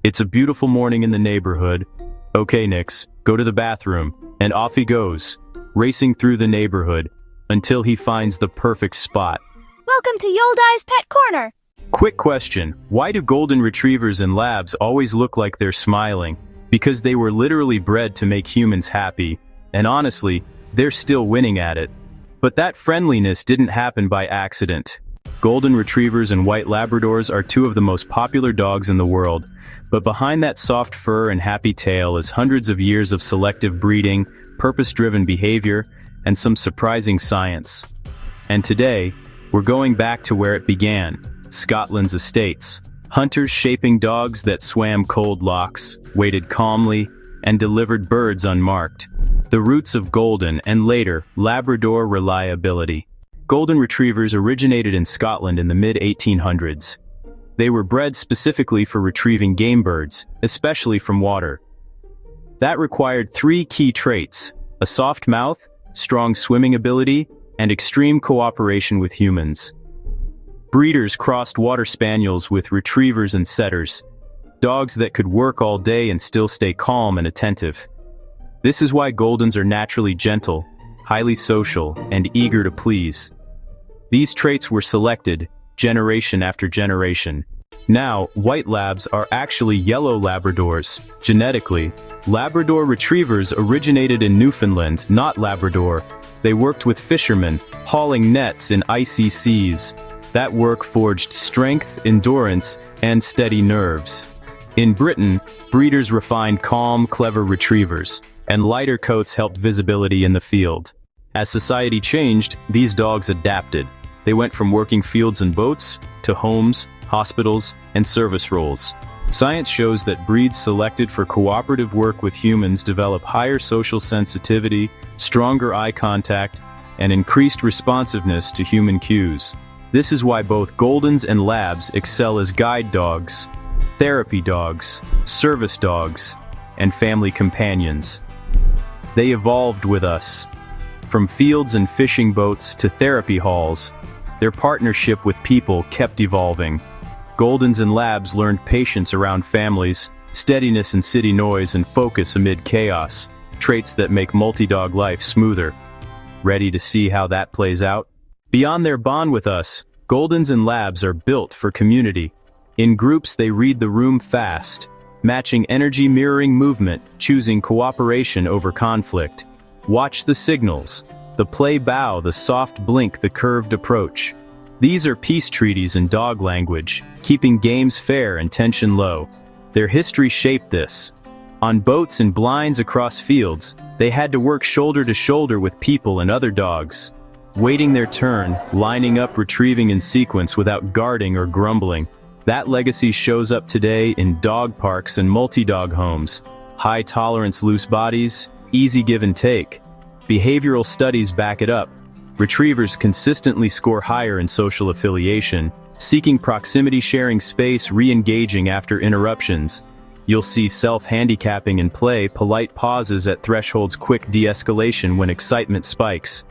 It's a beautiful morning in the neighborhood. Okay, Nix, go to the bathroom. And off he goes, racing through the neighborhood, until he finds the perfect spot. Welcome to Yoldai's Pet Corner. Quick question, why do golden retrievers and labs always look like they're smiling? Because they were literally bred to make humans happy, and honestly, they're still winning at it. But that friendliness didn't happen by accident. Golden retrievers and white Labradors are two of the most popular dogs in the world, but behind that soft fur and happy tail is hundreds of years of selective breeding, purpose-driven behavior, and some surprising science. And today, we're going back to where it began, Scotland's estates. Hunters shaping dogs that swam cold lochs, waited calmly, and delivered birds unmarked. The roots of Golden and later, Labrador reliability. Golden retrievers originated in Scotland in the mid-1800s. They were bred specifically for retrieving game birds, especially from water. That required three key traits: a soft mouth, strong swimming ability, and extreme cooperation with humans. Breeders crossed water spaniels with retrievers and setters, dogs that could work all day and still stay calm and attentive. This is why Goldens are naturally gentle, highly social, and eager to please. These traits were selected, generation after generation. Now, white labs are actually yellow Labradors. Genetically, Labrador retrievers originated in Newfoundland, not Labrador. They worked with fishermen, hauling nets in icy seas. That work forged strength, endurance, and steady nerves. In Britain, breeders refined calm, clever retrievers, and lighter coats helped visibility in the field. As society changed, these dogs adapted. They went from working fields and boats to homes, hospitals, and service roles. Science shows that breeds selected for cooperative work with humans develop higher social sensitivity, stronger eye contact, and increased responsiveness to human cues. This is why both Goldens and Labs excel as guide dogs, therapy dogs, service dogs, and family companions. They evolved with us. From fields and fishing boats to therapy halls, their partnership with people kept evolving. Goldens and Labs learned patience around families, steadiness in city noise, and focus amid chaos, traits that make multi-dog life smoother. Ready to see how that plays out? Beyond their bond with us, Goldens and Labs are built for community. In groups, they read the room fast, matching energy mirroring movement, choosing cooperation over conflict. Watch the signals, the play bow, the soft blink, the curved approach. These are peace treaties in dog language, keeping games fair and tension low. Their history shaped this. On boats and blinds across fields, they had to work shoulder to shoulder with people and other dogs, waiting their turn, lining up, retrieving in sequence without guarding or grumbling. That legacy shows up today in dog parks and multi-dog homes. High tolerance, loose bodies, easy give and take. Behavioral studies back it up. Retrievers consistently score higher in social affiliation, seeking proximity, sharing space, re-engaging after interruptions. You'll see self-handicapping in play, polite pauses at thresholds, quick de-escalation when excitement spikes.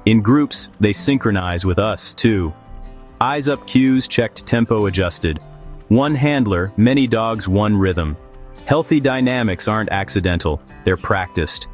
In groups, they synchronize with us, too. Eyes up cues checked, tempo adjusted. One handler, many dogs, one rhythm. Healthy dynamics aren't accidental, they're practiced.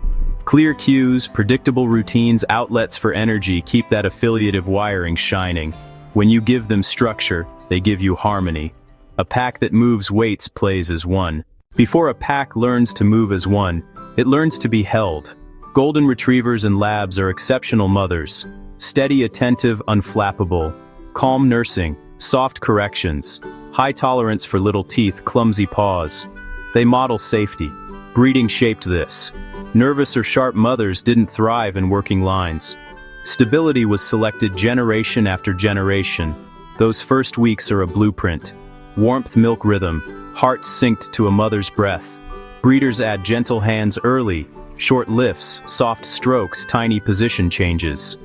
Clear cues, predictable routines, outlets for energy keep that affiliative wiring shining. When you give them structure, they give you harmony. A pack that moves waits plays as one. Before a pack learns to move as one, it learns to be held. Golden retrievers and labs are exceptional mothers. Steady, attentive, unflappable. Calm nursing, soft corrections. High tolerance for little teeth, clumsy paws. They model safety. Breeding shaped this. Nervous or sharp mothers didn't thrive in working lines. Stability was selected generation after generation. Those first weeks are a blueprint. Warmth, milk rhythm, hearts synced to a mother's breath. Breeders add gentle hands early, short lifts, soft strokes, tiny position changes.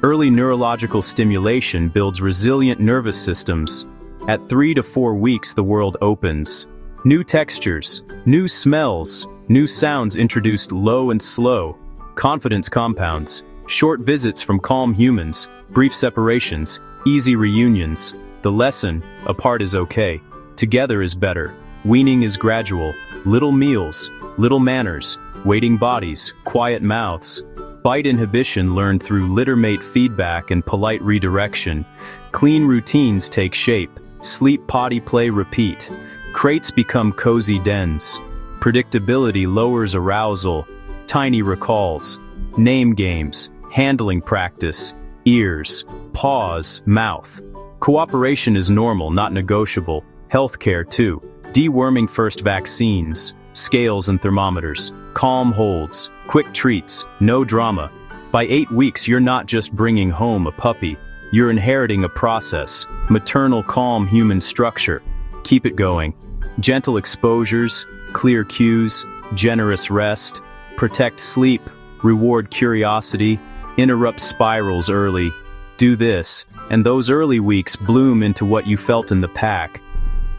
Early neurological stimulation builds resilient nervous systems. At 3 to 4 weeks, the world opens. New textures, new smells, new sounds introduced low and slow. Confidence compounds. Short visits from calm humans, brief separations, easy reunions. The lesson, apart is okay, together is better. Weaning is gradual. Little meals, little manners, waiting bodies, quiet mouths. Bite inhibition learned through littermate feedback and polite redirection. Clean routines take shape. Sleep, potty, play, repeat. Crates become cozy dens. Predictability lowers arousal. Tiny recalls. Name games. Handling practice. Ears, paws, mouth. Cooperation is normal, not negotiable. Healthcare too. Deworming first vaccines. Scales and thermometers. Calm holds. Quick treats. No drama. By 8 weeks, you're not just bringing home a puppy. You're inheriting a process. Maternal calm human structure. Keep it going. Gentle exposures. Clear cues. Generous rest. Protect sleep. Reward curiosity. Interrupt spirals early. Do this, and those early weeks bloom into what you felt in the pack.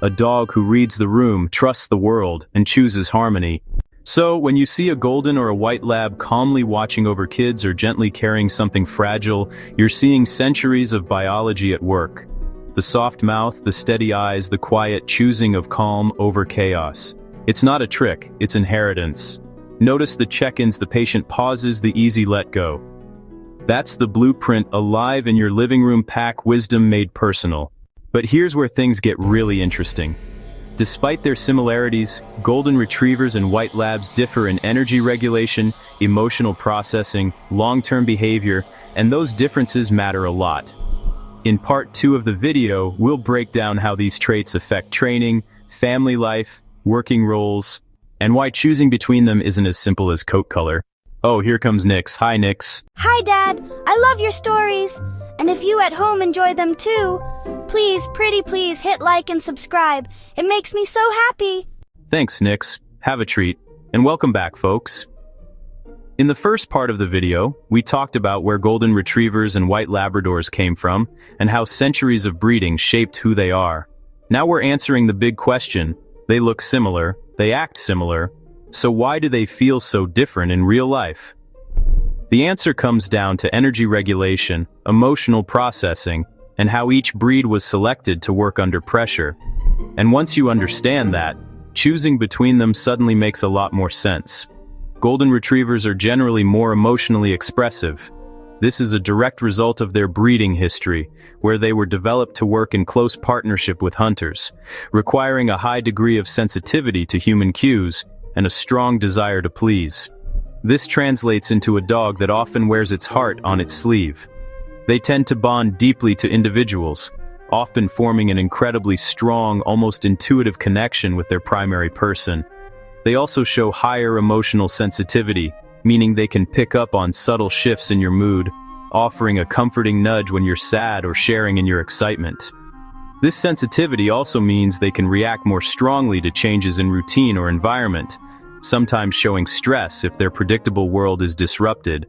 A dog who reads the room, trusts the world, and chooses harmony. So, when you see a golden or a white lab calmly watching over kids or gently carrying something fragile, you're seeing centuries of biology at work. The soft mouth, the steady eyes, the quiet choosing of calm over chaos. It's not a trick, it's inheritance. Notice the check-ins, the patient pauses, the easy let go. That's the blueprint alive in your living room, pack wisdom made personal. But here's where things get really interesting. Despite their similarities, golden retrievers and white labs differ in energy regulation, emotional processing, long-term behavior, and those differences matter a lot. In part 2 of the video, we'll break down how these traits affect training, family life, working roles, and why choosing between them isn't as simple as coat color. Oh, here comes Nix. Hi, Nix. Hi, Dad. I love your stories. And if you at home enjoy them too, please, pretty please hit like and subscribe. It makes me so happy. Thanks, Nix. Have a treat. And welcome back, folks. In the first part of the video, we talked about where golden retrievers and white Labradors came from and how centuries of breeding shaped who they are. Now we're answering the big question. They look similar, they act similar, so why do they feel so different in real life? The answer comes down to energy regulation, emotional processing, and how each breed was selected to work under pressure. And once you understand that, choosing between them suddenly makes a lot more sense. Golden retrievers are generally more emotionally expressive. This is a direct result of their breeding history, where they were developed to work in close partnership with hunters, requiring a high degree of sensitivity to human cues and a strong desire to please. This translates into a dog that often wears its heart on its sleeve. They tend to bond deeply to individuals, often forming an incredibly strong, almost intuitive connection with their primary person. They also show higher emotional sensitivity, meaning they can pick up on subtle shifts in your mood, offering a comforting nudge when you're sad or sharing in your excitement. This sensitivity also means they can react more strongly to changes in routine or environment, sometimes showing stress if their predictable world is disrupted.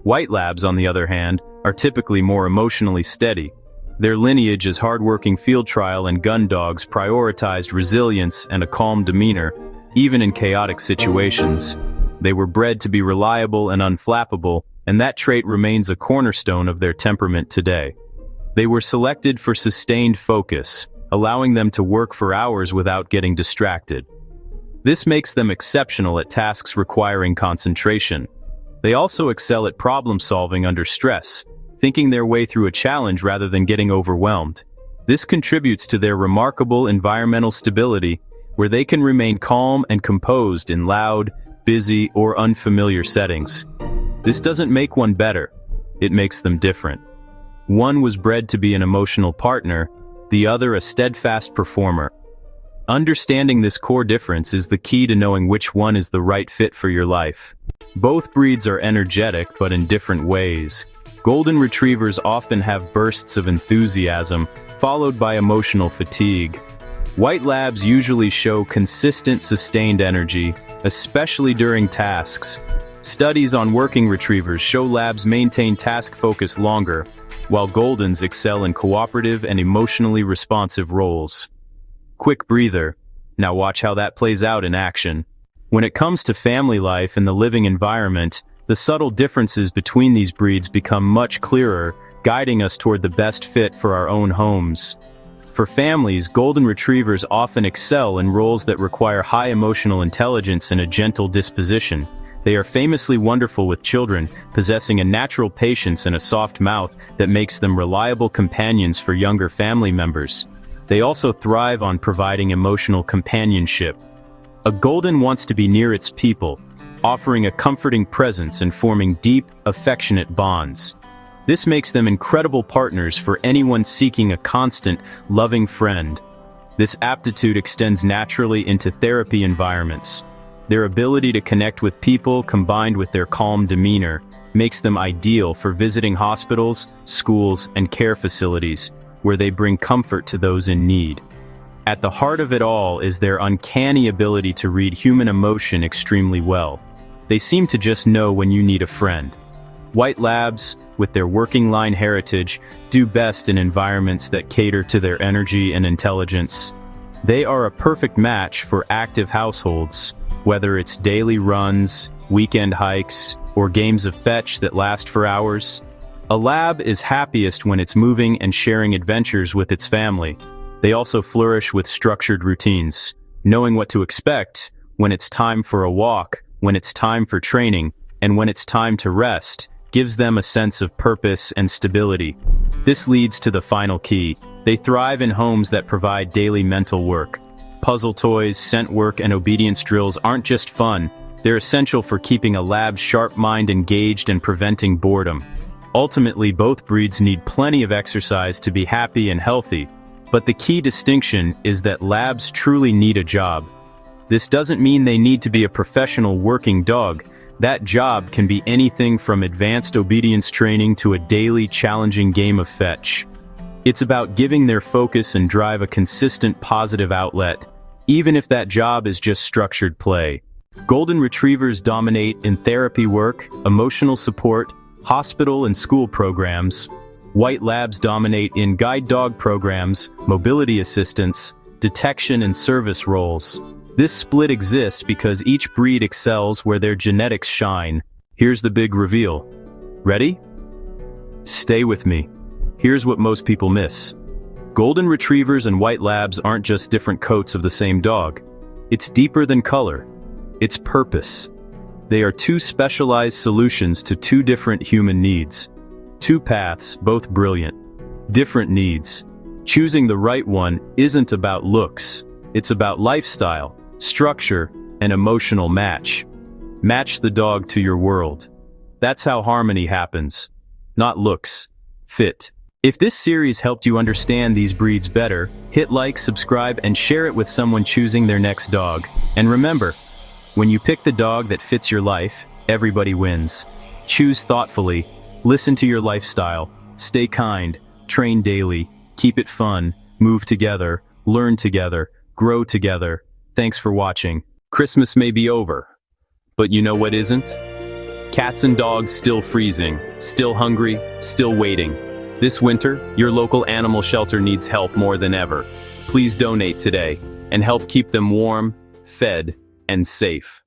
White labs, on the other hand, are typically more emotionally steady. Their lineage as hardworking field trial and gun dogs prioritized resilience and a calm demeanor, even in chaotic situations. They were bred to be reliable and unflappable, and that trait remains a cornerstone of their temperament today. They were selected for sustained focus, allowing them to work for hours without getting distracted. This makes them exceptional at tasks requiring concentration. They also excel at problem-solving under stress, thinking their way through a challenge rather than getting overwhelmed. This contributes to their remarkable environmental stability, where they can remain calm and composed in loud, busy, or unfamiliar settings. This doesn't make one better, it makes them different. One was bred to be an emotional partner, the other a steadfast performer. Understanding this core difference is the key to knowing which one is the right fit for your life. Both breeds are energetic, but in different ways. Golden retrievers often have bursts of enthusiasm, followed by emotional fatigue. White labs usually show consistent, sustained energy, especially during tasks. Studies on working retrievers show labs maintain task focus longer, while Goldens excel in cooperative and emotionally responsive roles. Quick breather. Now watch how that plays out in action. When it comes to family life and the living environment, the subtle differences between these breeds become much clearer, guiding us toward the best fit for our own homes. For families, golden retrievers often excel in roles that require high emotional intelligence and a gentle disposition. They are famously wonderful with children, possessing a natural patience and a soft mouth that makes them reliable companions for younger family members. They also thrive on providing emotional companionship. A golden wants to be near its people, offering a comforting presence and forming deep, affectionate bonds. This makes them incredible partners for anyone seeking a constant, loving friend. This aptitude extends naturally into therapy environments. Their ability to connect with people, combined with their calm demeanor, makes them ideal for visiting hospitals, schools, and care facilities, where they bring comfort to those in need. At the heart of it all is their uncanny ability to read human emotion extremely well. They seem to just know when you need a friend. White Labs, with their working line heritage, do best in environments that cater to their energy and intelligence. They are a perfect match for active households, whether it's daily runs, weekend hikes, or games of fetch that last for hours. A lab is happiest when it's moving and sharing adventures with its family. They also flourish with structured routines, knowing what to expect when it's time for a walk, when it's time for training, and when it's time to rest, gives them a sense of purpose and stability. This leads to the final key. They thrive in homes that provide daily mental work. Puzzle toys, scent work, and obedience drills aren't just fun. They're essential for keeping a lab's sharp mind engaged and preventing boredom. Ultimately, both breeds need plenty of exercise to be happy and healthy. But the key distinction is that labs truly need a job. This doesn't mean they need to be a professional working dog. That job can be anything from advanced obedience training to a daily challenging game of fetch. It's about giving their focus and drive a consistent positive outlet, even if that job is just structured play. Golden retrievers dominate in therapy work, emotional support, hospital and school programs. White Labs dominate in guide dog programs, mobility assistance, detection and service roles. This split exists because each breed excels where their genetics shine. Here's the big reveal. Ready? Stay with me. Here's what most people miss. Golden retrievers and white labs aren't just different coats of the same dog. It's deeper than color. It's purpose. They are two specialized solutions to two different human needs. Two paths, both brilliant. Different needs. Choosing the right one isn't about looks. It's about lifestyle, structure, and emotional match. Match the dog to your world. That's how harmony happens. Not looks. Fit. If this series helped you understand these breeds better, hit like, subscribe, and share it with someone choosing their next dog. And remember, when you pick the dog that fits your life, everybody wins. Choose thoughtfully, listen to your lifestyle, stay kind, train daily, keep it fun, move together, learn together, grow together. Thanks for watching. Christmas may be over, but you know what isn't? Cats and dogs still freezing, still hungry, still waiting. This winter, your local animal shelter needs help more than ever. Please donate today and help keep them warm, fed, and safe.